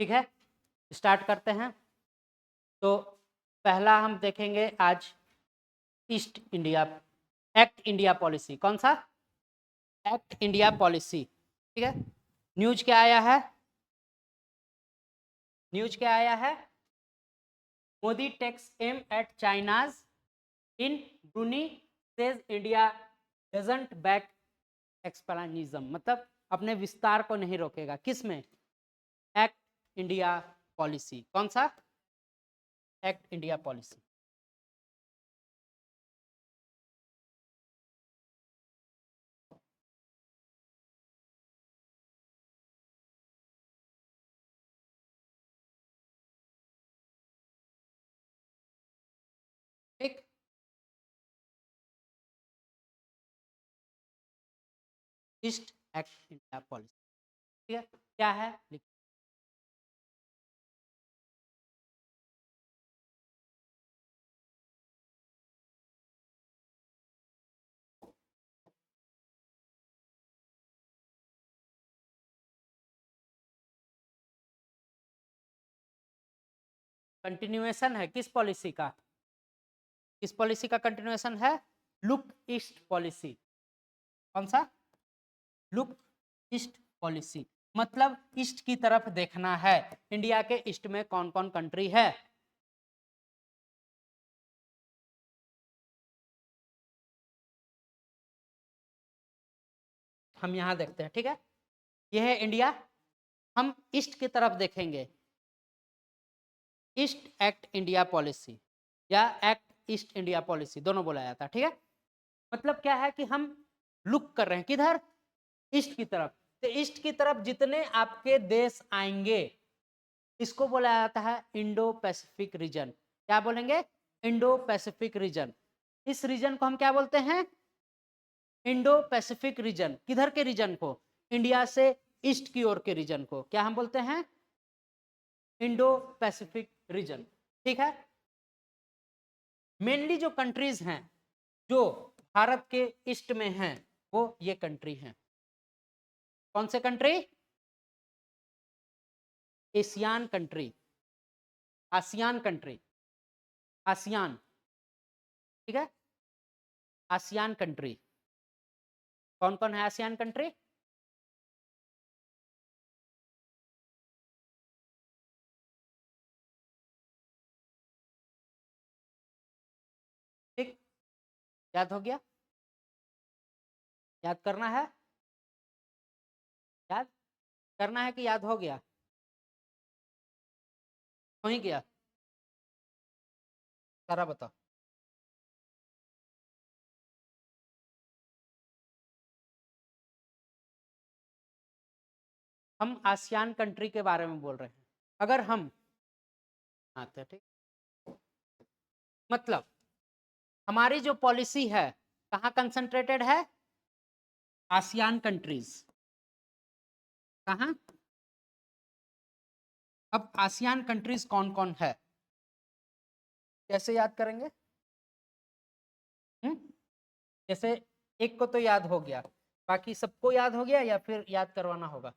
ठीक है, स्टार्ट करते हैं। तो पहला हम देखेंगे आज east India act India policy. कौन सा? Act India policy. ठीक है, न्यूज क्या आया है? न्यूज क्या आया है? Modi takes aim at China's in Brunei says India doesn't back expansionism, मतलब अपने विस्तार को नहीं रोकेगा। किस में? Act India policy. कौन सा? Act India policy. ठीक, ईस्ट एक्ट इंडिया पॉलिसी। ठीक है, क्या है? कंटिन्यूएशन है किस पॉलिसी का? किस पॉलिसी का कंटिन्यूएशन है? Look east policy. कौन सा? लुक ईस्ट पॉलिसी, मतलब ईस्ट की तरफ देखना है। इंडिया के ईस्ट में कौन कौन कंट्री है? हम यहां देखते हैं। ठीक है, यह है इंडिया। हम ईस्ट की तरफ देखेंगे। ईस्ट एक्ट इंडिया पॉलिसी या एक्ट ईस्ट इंडिया पॉलिसी दोनों बोला जाता है। ठीक है, मतलब क्या है कि हम लुक कर रहे हैं किधर? ईस्ट की तरफ। तो ईस्ट की तरफ जितने आपके देश आएंगे इसको बोला जाता है इंडो पैसिफिक रीजन। क्या बोलेंगे? Indo Pacific region. इस रीजन को हम क्या बोलते हैं? Indo Pacific region. किधर के रीजन को? इंडिया से ईस्ट की ओर के रीजन को क्या हम बोलते हैं? Indo Pacific region. ठीक है, मेनली जो कंट्रीज हैं जो भारत के ईस्ट में हैं वो ये कंट्री हैं। कौन से country? ASEAN country, ASEAN country, ASEAN. ठीक है, आसियान कंट्री। कौन कौन है आसियान कंट्री? ठीक, याद हो गया? याद करना है? याद करना है कि याद हो गया? हो ही गया? सारा बताओ। हम आसियान कंट्री के बारे में बोल रहे हैं। अगर हम आते, ठीक, मतलब हमारी जो पॉलिसी है कहाँ कंसंट्रेटेड है? ASEAN countries. कहाँ? अब आसियान कंट्रीज कौन कौन है कैसे याद करेंगे? हम्म, जैसे एक को तो याद हो गया, बाकी सबको याद हो गया या फिर याद करवाना होगा?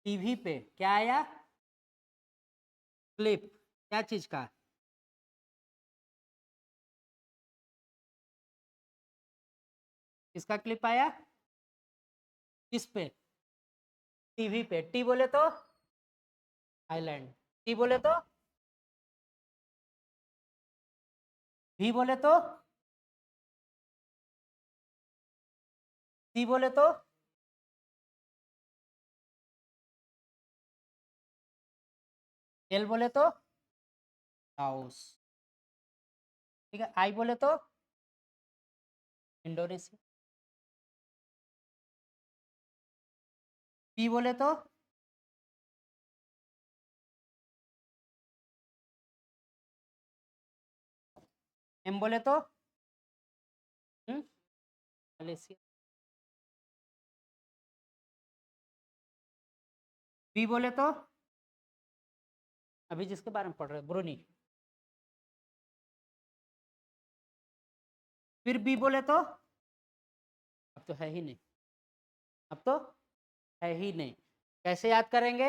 टीवी पे क्या आया? क्लिप। क्या चीज का? किसका क्लिप आया? किस पे? टीवी पे। टी बोले तो थाईलैंड। टी बोले तो भी बोले तो सी बोले तो एल बोले तो लाओस। ठीक है, आई बोले तो इंडोनेशिया। पी बोले तो एम बोले तो मलेशिया। बी बोले तो अभी जिसके बारे में पढ़ रहे ब्रुनी। फिर बी बोले तो अब तो है ही नहीं, अब तो है ही नहीं। कैसे याद करेंगे?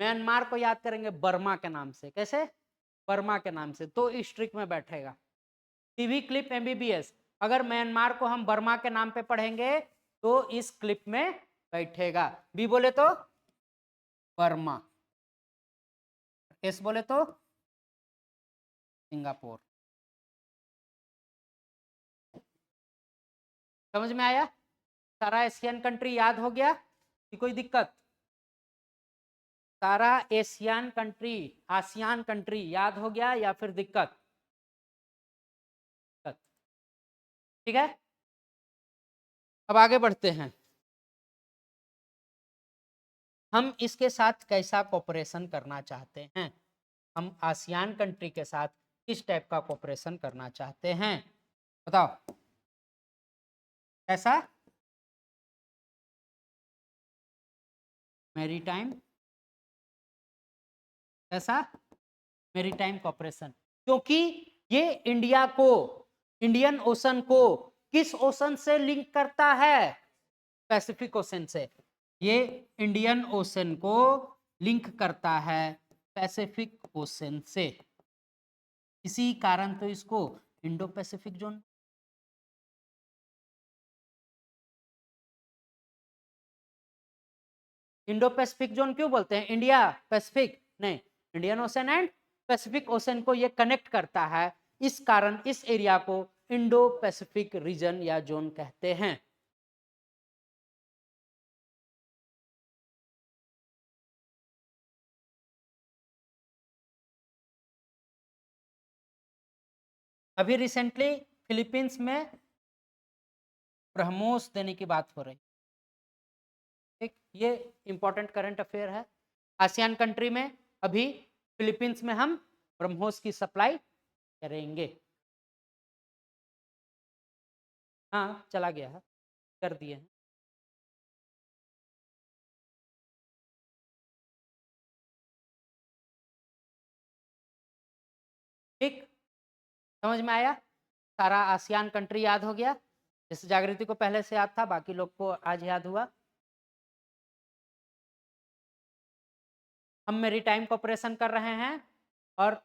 म्यांमार को याद करेंगे बर्मा के नाम से। कैसे? बर्मा के नाम से, तो इस ट्रिक में बैठेगा। टीवी क्लिप एमबीबीएस, अगर म्यांमार को हम बर्मा के नाम पे पढ़ेंगे तो इस क्लिप में बैठेगा। बी बोले तो बर्मा, एस बोले तो सिंगापुर। समझ में आया? सारा एशियन कंट्री याद हो गया कि कोई दिक्कत? सारा एशियन कंट्री, आसियान कंट्री याद हो गया या फिर दिक्कत? ठीक है, अब आगे बढ़ते हैं। हम इसके साथ कैसा कोऑपरेशन करना चाहते हैं? हम आसियान कंट्री के साथ किस टाइप का कोऑपरेशन करना चाहते हैं? बताओ कैसा? मैरीटाइम, कैसा? मैरीटाइम कोऑपरेशन, क्योंकि ये इंडिया को, इंडियन ओशन को किस ओशन से लिंक करता है? पैसिफिक ओशन से। ये इंडियन ओशन को लिंक करता है पैसिफिक ओशन से, इसी कारण तो इसको Indo Pacific zone. Indo Pacific zone क्यों बोलते हैं? इंडिया पैसिफिक नहीं, Indian ocean and Pacific ocean को ये कनेक्ट करता है, इस कारण इस एरिया को इंडो पैसिफिक रीजन या जोन कहते हैं। अभी रिसेंटली फिलीपींस में ब्रह्मोस देने की बात हो रही, ठीक, ये इंपॉर्टेंट करंट अफेयर है। आसियान कंट्री में अभी फिलीपींस में हम ब्रह्मोस की सप्लाई करेंगे। हाँ चला गया है, कर दिए हैं। ठीक, समझ में आया? सारा आसियान कंट्री याद हो गया, जैसे जागृति को पहले से याद था, बाकी लोग को आज याद हुआ। हम मैरीटाइम कोऑपरेशन कर रहे हैं, और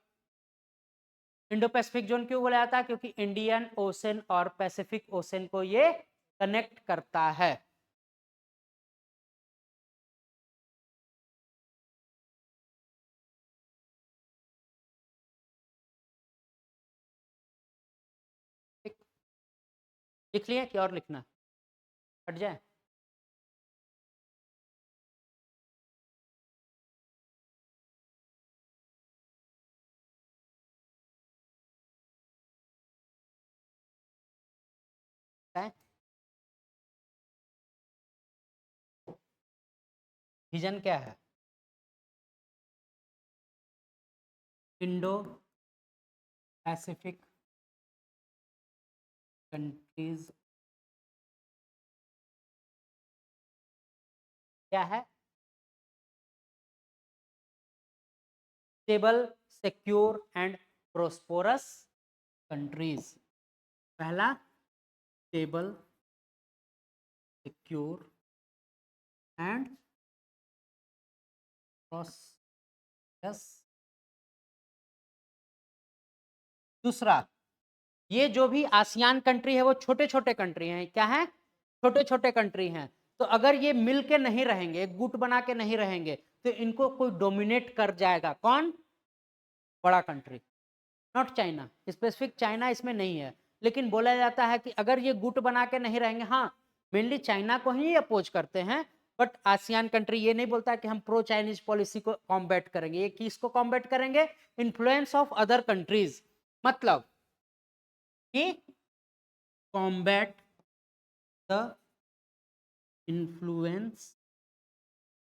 इंडो पैसिफिक जोन क्यों बोला जाता है? क्योंकि इंडियन ओशन और पैसिफिक ओशन को ये कनेक्ट करता है। लिख लिए कि और लिखना? हट जाए? विजन क्या है? इंडो पैसिफिक कंट्रीज क्या है? Stable, secure and prosperous countries. पहला स्टेबल, सिक्योर एंड प्रोस्पेरस। दूसरा, ये जो भी आसियान कंट्री है वो छोटे छोटे कंट्री हैं। क्या है? छोटे छोटे कंट्री हैं। तो अगर ये मिल के नहीं रहेंगे, गुट बना के नहीं रहेंगे, तो इनको कोई डोमिनेट कर जाएगा। कौन? बड़ा country. Not China, specific China इसमें नहीं है, लेकिन बोला जाता है कि अगर ये गुट बना के नहीं रहेंगे, हाँ मेनली चाइना को ही अपोज करते हैं, बट आसियान कंट्री ये नहीं बोलता कि हम प्रो चाइनीज पॉलिसी को कॉम्बैट करेंगे। ये किसको कॉम्बैट करेंगे? इन्फ्लुएंस ऑफ अदर कंट्रीज, मतलब कि combat the influence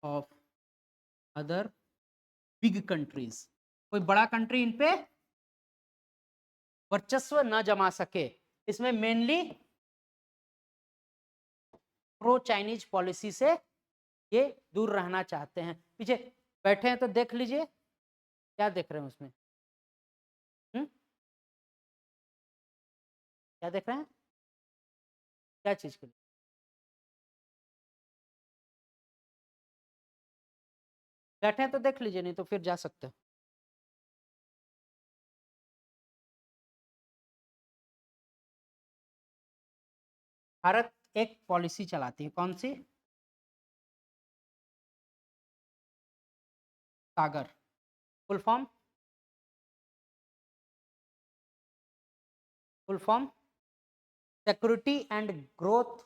of other big countries. कोई बड़ा कंट्री इन पे वर्चस्व न जमा सके। इसमें मेनली प्रो चाइनीज पॉलिसी से ये दूर रहना चाहते हैं। पीछे बैठे हैं तो देख लीजिए क्या देख रहे हैं उसमें। क्या देख रहे हैं? क्या चीज के लिए? बैठे हैं तो देख लीजिए, नहीं तो फिर जा सकते हैं। भारत एक पॉलिसी चलाती है, कौन सी? SAGAR. Full form? Full form security and growth,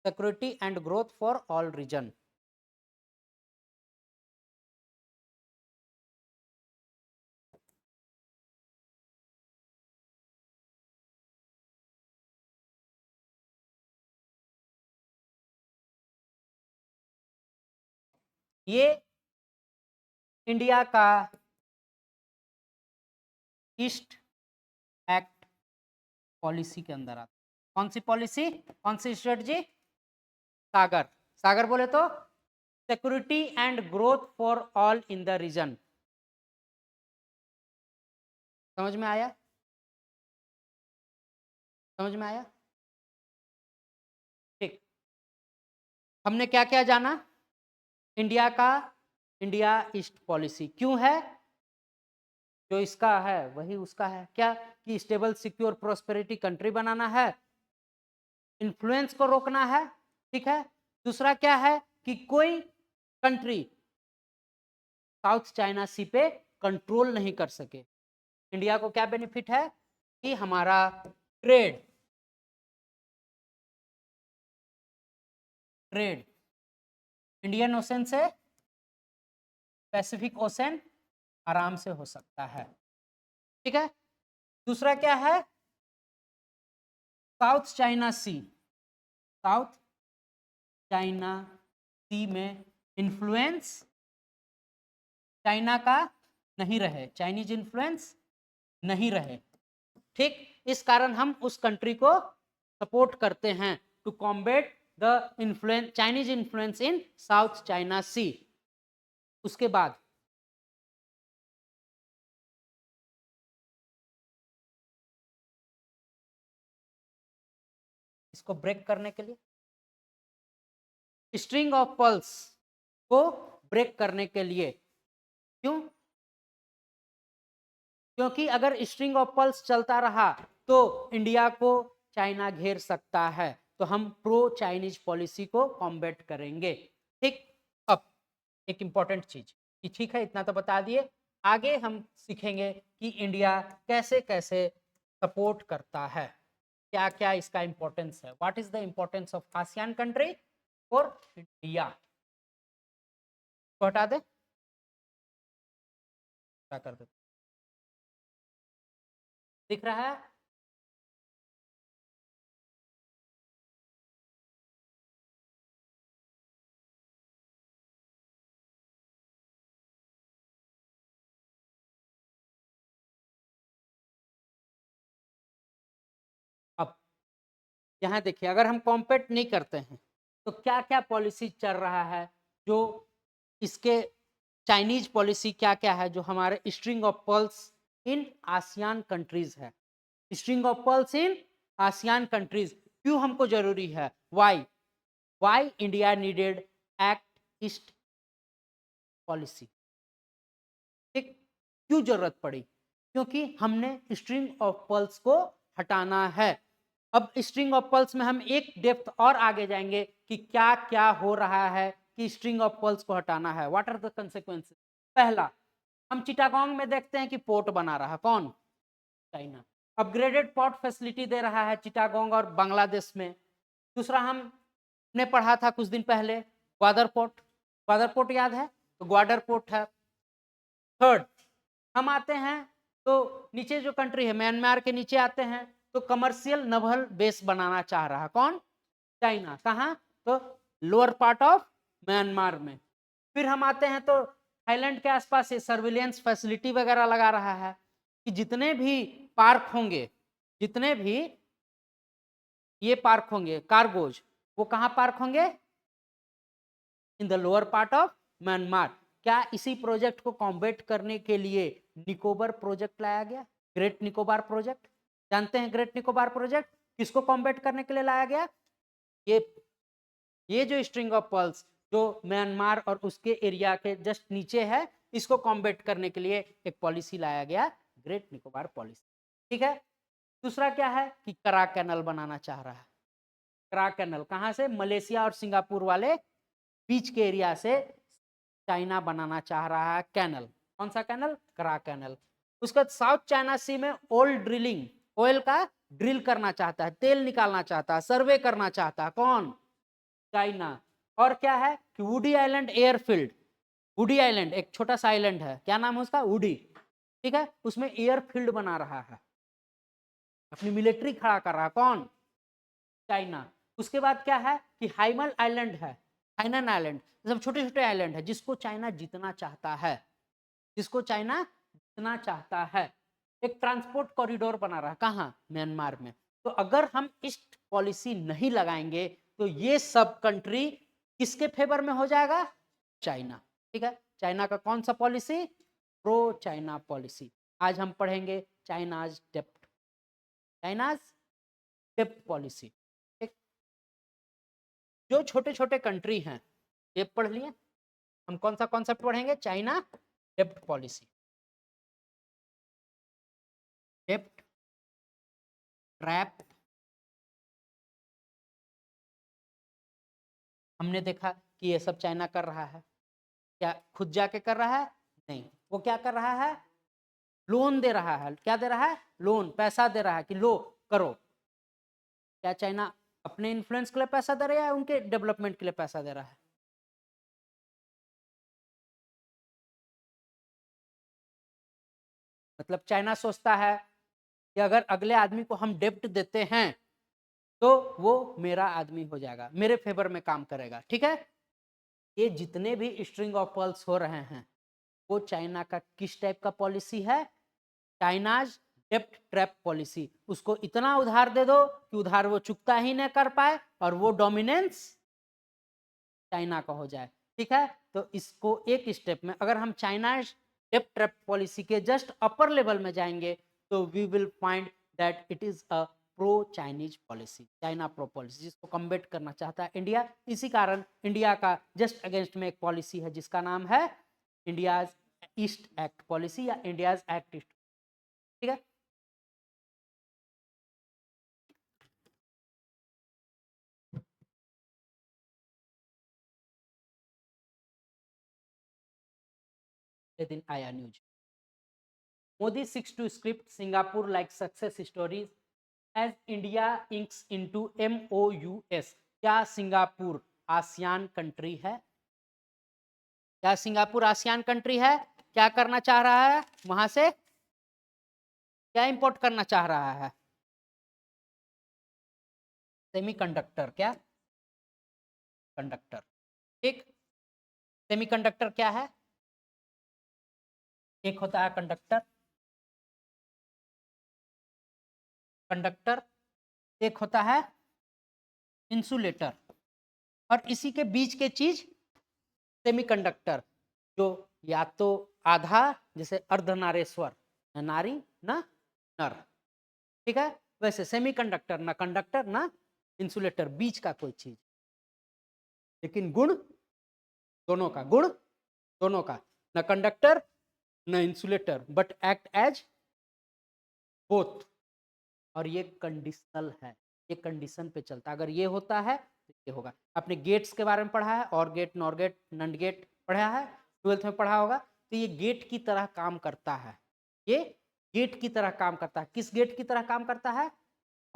security and growth for all region. ये इंडिया का ईस्ट एक्ट पॉलिसी के अंदर आता है। कौन सी पॉलिसी, कौन सी स्ट्रेटजी? सागर। सागर बोले तो security and growth for all in the region. समझ में आया? समझ में आया? ठीक। हमने क्या क्या जाना? इंडिया का, इंडिया ईस्ट पॉलिसी क्यों है? जो इसका है वही उसका है, क्या कि स्टेबल सिक्योर प्रोस्पेरिटी कंट्री बनाना है, इन्फ्लुएंस को रोकना है, ठीक है। दूसरा क्या है कि कोई कंट्री साउथ चाइना सी पे कंट्रोल नहीं कर सके। इंडिया को क्या बेनिफिट है कि हमारा ट्रेड, ट्रेड इंडियन ओशन से पैसिफिक ओशन आराम से हो सकता है, ठीक है। दूसरा क्या है? साउथ चाइना सी, साउथ चाइना सी में इन्फ्लुएंस चाइना का नहीं रहे, चाइनीज इन्फ्लुएंस नहीं रहे, ठीक। इस कारण हम उस कंट्री को सपोर्ट करते हैं to combat the influence, Chinese influence in South China Sea. उसके बाद इसको ब्रेक करने के लिए, स्ट्रिंग ऑफ पल्स को ब्रेक करने के लिए, क्यों? क्योंकि अगर स्ट्रिंग ऑफ पल्स चलता रहा तो इंडिया को चाइना घेर सकता है, तो हम प्रो चाइनीज पॉलिसी को कॉम्बेट करेंगे, ठीक। अब एक इंपॉर्टेंट चीज कि ठीक है इतना तो बता दिए, आगे हम सीखेंगे कि इंडिया कैसे कैसे सपोर्ट करता है, क्या क्या इसका इंपॉर्टेंस है, what is the importance of ASEAN country for India. तो हटा दे, क्या कर दे, दिख रहा है? अब यहाँ देखिए, अगर हम कॉम्पेट नहीं करते हैं तो क्या क्या पॉलिसी चल रहा है, जो इसके चाइनीज पॉलिसी क्या क्या है जो हमारे string of pearls in ASEAN countries है। String of pearls in ASEAN countries क्यों हमको जरूरी है? Why India needed act east policy, ठीक। क्यों जरूरत पड़ी? क्योंकि हमने स्ट्रिंग ऑफ पर्ल्स को हटाना है। अब स्ट्रिंग ऑफ पर्ल्स में हम एक डेप्थ और आगे जाएंगे कि क्या क्या हो रहा है कि स्ट्रिंग ऑफ पर्ल्स को हटाना है, व्हाट आर द कंसेक्वेंसेस। पहला, हम चिटागोंग में देखते हैं कि पोर्ट बना रहा है, कौन? चाइना। अपग्रेडेड पोर्ट फैसिलिटी दे रहा है चिटागोंग और बांग्लादेश में। दूसरा, हमने पढ़ा था कुछ दिन पहले ग्वादर पोर्ट, ग्वादर पोर्ट याद है? तो ग्वादर पोर्ट है। थर्ड, हम आते हैं तो नीचे जो कंट्री है म्यांमार के नीचे आते हैं तो कमर्शियल नवल बेस बनाना चाह रहा है, कौन? चाइना। कहाँ? तो लोअर पार्ट ऑफ म्यांमार में। फिर हम आते हैं तो थाईलैंड के आसपास ये सर्विलेंस फैसिलिटी वगैरह लगा रहा है कि जितने भी पार्क होंगे, जितने भी ये पार्क होंगे कार्गोज, वो कहाँ पार्क होंगे? In the lower part of Myanmar. क्या इसी प्रोजेक्ट को कॉम्बेट करने के लिए निकोबार प्रोजेक्ट लाया गया? ग्रेट निकोबार प्रोजेक्ट, जानते हैं ग्रेट निकोबार प्रोजेक्ट? किसको कॉम्बैट करने के लिए लाया गया? ये जो स्ट्रिंग ऑफ पर्ल्स जो म्यांमार और उसके एरिया के जस्ट नीचे है, इसको कॉम्बैट करने के लिए एक पॉलिसी लाया गया, ग्रेट निकोबार पॉलिसी। ठीक है। दूसरा क्या है कि करा कैनल बनाना चाह रहा है। करा कैनल कहाँ से? मलेशिया और सिंगापुर वाले बीच के एरिया से चाइना बनाना चाह रहा है कैनल। कौन सा कैनल? करा कैनल। उसके बाद साउथ चाइना सी में ऑयल ड्रिलिंग, ऑयल का ड्रिल करना चाहता है, तेल निकालना चाहता है, सर्वे करना चाहता है। कौन? चाइना। और क्या है कि woody island airfield, woody island एक छोटा सा आइलैंड है, क्या नाम है उसका? वुडी। ठीक है, उसमें एयरफील्ड बना रहा है, अपनी मिलिट्री खड़ा कर रहा है। कौन? चाइना। उसके बाद क्या है कि हाइमल आइलैंड है, हाइनन आइलैंड, सब छोटे छोटे आइलैंड है जिसको चाइना जीतना चाहता है, जिसको चाइना जीतना चाहता है। एक ट्रांसपोर्ट कॉरिडोर बना रहा है, कहाँ? म्यांमार में। तो अगर हम ईस्ट पॉलिसी नहीं लगाएंगे तो ये सब कंट्री किसके फेवर में हो जाएगा? चाइना। ठीक है, चाइना का कौन सा पॉलिसी? Pro China policy. आज हम पढ़ेंगे चाइनाज डेप्ट, चाइनाज डेप्ट पॉलिसी। जो छोटे छोटे कंट्री हैं ये पढ़ लिए। हम कौन सा कॉन्सेप्ट पढ़ेंगे? चाइना डेप्ट पॉलिसी, डेप्ट ट्रैप। हमने देखा कि ये सब चाइना कर रहा है, क्या खुद जाके कर रहा है? नहीं, वो क्या कर रहा है? लोन दे रहा है। क्या दे रहा है? लोन, पैसा दे रहा है कि लो करो। क्या चाइना अपने इन्फ्लुएंस के लिए पैसा दे रहा है या उनके डेवलपमेंट के लिए पैसा दे रहा है? मतलब चाइना सोचता है कि अगर अगले आदमी को हम डेप्ट देते हैं तो वो मेरा आदमी हो जाएगा, मेरे फेवर में काम करेगा। ठीक है, ये जितने भी स्ट्रिंग ऑफ पर्ल्स हो रहे हैं वो चाइना का किस टाइप का पॉलिसी है? चाइनाज डेप्ट ट्रैप पॉलिसी। उसको इतना उधार दे दो कि उधार वो चुकता ही न कर पाए और वो डोमिनेंस चाइना का हो जाए। ठीक है, तो इसको एक स्टेप में अगर हम चाइना डेप्ट ट्रैप पॉलिसी के जस्ट अपर लेवल में जाएंगे तो we will find that it is a pro Chinese policy, China pro policy, जिसको कम्बेट करना चाहता है इंडिया। इसी कारण इंडिया का जस्ट अगेंस्ट में एक पॉलिसी है जिसका नाम है इंडियाज ईस्ट एक्ट पॉलिसी या इंडियाज एक्ट ईस्ट। ठीक है, दिन आया news. Modi seeks to script Singapore like success stories as India inks into MOUs। क्या सिंगापुर आसियान कंट्री है? क्या सिंगापुर आसियान कंट्री है? क्या करना चाह रहा है वहां से? क्या इंपोर्ट करना चाह रहा है? सेमीकंडक्टर। क्या? कंडक्टर। ठीक, सेमीकंडक्टर क्या है? एक होता है कंडक्टर, कंडक्टर, एक होता है इंसुलेटर, और इसी के बीच के चीज सेमीकंडक्टर, जो या तो आधा, जैसे अर्धनारेश्वर, न नारी न नर। ठीक है, वैसे सेमीकंडक्टर ना कंडक्टर ना इंसुलेटर, बीच का कोई चीज, लेकिन गुण दोनों का, गुण दोनों का, न कंडक्टर न insulator but act as both. और ये कंडीशनल है, ये कंडीशन पे चलता है। अगर ये होता है तो ये होगा। आपने गेट्स के बारे में पढ़ा है, और गेट, नॉर गेट, नंड गेट पढ़ा है, 12th में पढ़ा होगा। तो ये गेट की तरह काम करता है, ये गेट की तरह काम करता है। किस गेट की तरह काम करता है?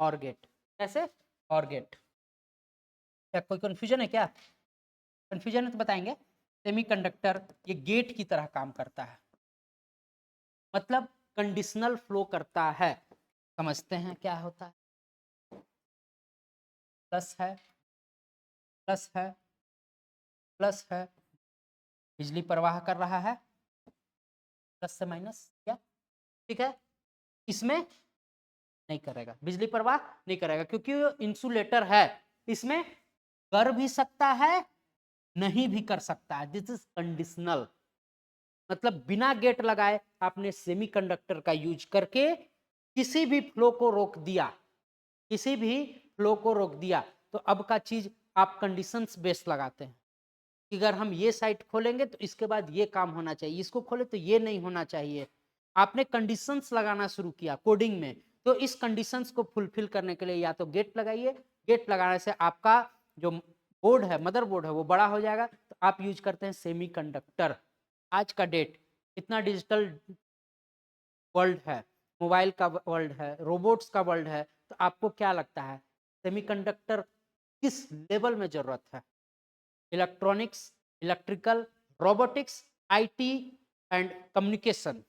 और गेट। कैसे? और गेट। क्या कोई कंफ्यूजन है क्या? कंफ्यूजन है तो बताएंगे। सेमीकंडक्टर ये गेट की तरह काम करता है, मतलब कंडीशनल फ्लो करता है। समझते हैं क्या होता है? प्लस है, प्लस है, प्लस है, बिजली प्रवाह कर रहा है, प्लस से माइनस क्या? ठीक है, इसमें नहीं करेगा, बिजली प्रवाह नहीं करेगा क्योंकि वो इंसुलेटर है। इसमें कर भी सकता है, नहीं भी कर सकता है। दिस इज कंडीशनल, मतलब बिना गेट लगाए आपने सेमीकंडक्टर का यूज करके किसी भी फ्लो को रोक दिया, किसी भी फ्लो को रोक दिया। तो अब का चीज आप कंडीशंस बेस्ड लगाते हैं कि अगर हम ये साइट खोलेंगे तो इसके बाद ये काम होना चाहिए, इसको खोले तो ये नहीं होना चाहिए। आपने कंडीशंस लगाना शुरू किया कोडिंग में, तो इस कंडीशंस को फुलफिल करने के लिए या तो गेट लगाइए, गेट लगाने से आपका जो बोर्ड है, मदर बोर्ड है, वो बड़ा हो जाएगा। तो आप यूज करते हैं सेमीकंडक्टर। आज का डेट इतना डिजिटल वर्ल्ड है, मोबाइल का वर्ल्ड है, रोबोट्स का वर्ल्ड है, तो आपको क्या लगता है सेमीकंडक्टर किस लेवल में जरूरत है? Electronics, electrical, robotics, IT and communication,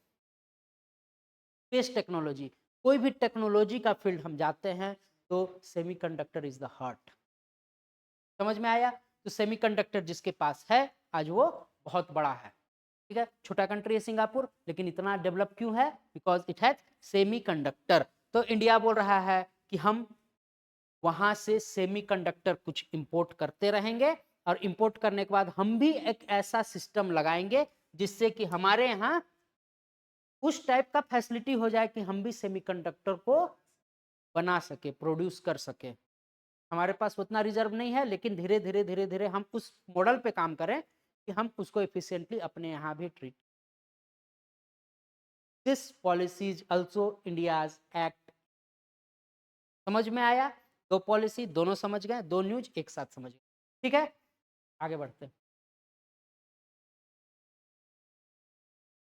space technology, कोई भी टेक्नोलॉजी का फील्ड हम जाते हैं तो सेमीकंडक्टर इज द हार्ट। समझ में आया? तो सेमीकंडक्टर जिसके पास है आज वो बहुत बड़ा है। ठीक है, छोटा कंट्री है सिंगापुर, लेकिन इतना डेवलप क्यों है? Because it has semiconductor. तो इंडिया बोल रहा है कि हम वहां से सेमीकंडक्टर कुछ इंपोर्ट करते रहेंगे, और इंपोर्ट करने के बाद हम भी एक ऐसा सिस्टम लगाएंगे जिससे कि हमारे यहाँ उस टाइप का फैसिलिटी हो जाए कि हम भी सेमीकंडक्टर को बना सके, प्रोड्यूस कर सके। हमारे पास उतना रिजर्व नहीं है, लेकिन धीरे धीरे धीरे धीरे हम उस मॉडल पे काम करें कि हम उसको एफिशिएंटली अपने यहाँ भी treat. This policy is also India's act. समझ में आया? दो पॉलिसी दोनों समझ गए, दो न्यूज एक साथ समझ गए। ठीक है, आगे बढ़ते हैं।